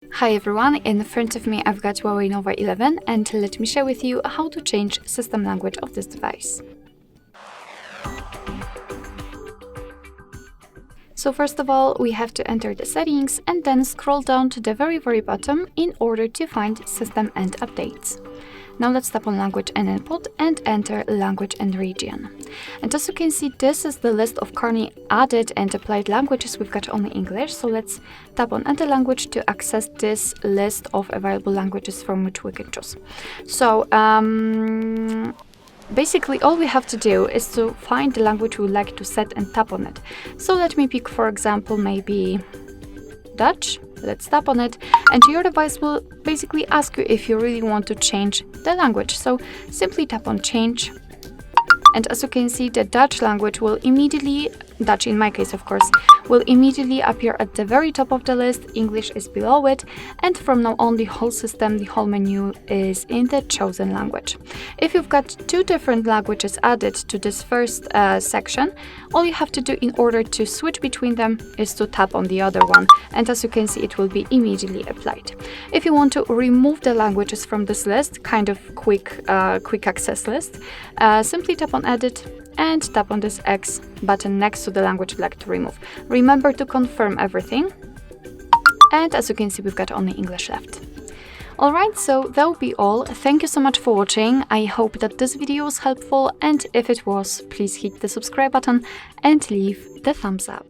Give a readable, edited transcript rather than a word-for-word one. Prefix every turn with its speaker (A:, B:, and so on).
A: Hi everyone, in front of me I've got HUAWEI Nova 11 and let me share with you how to change system language of this device. So first of all, we have to enter the settings and then scroll down to the very bottom in order to find system and updates. Now let's tap on language and input and enter language and region. And as you can see, this is the list of currently added and applied languages. We've got only English, so let's tap on enter language to access this list of available languages from which we can choose. So basically all we have to do is to find the language we would like to set and tap on it. So let me pick, for example, maybe Dutch. Let's tap on it, and your device will basically ask you if you really want to change the language. So simply tap on change, and as you can see, the Dutch language will immediately, Dutch in my case of course, will immediately appear at the very top of the list. English is below it, and from now on the whole system, the whole menu is in the chosen language. If you've got two different languages added to this first section, all you have to do in order to switch between them is to tap on the other one, and as you can see, it will be immediately applied. If you want to remove the languages from this list, kind of quick access list, simply tap on edit and tap on this X button next to the language you'd like to remove. Remember to confirm everything, and as you can see, we've got only English left. Alright, so that will be all. Thank you so much for watching. I hope that this video was helpful, and if it was, please hit the subscribe button and leave the thumbs up.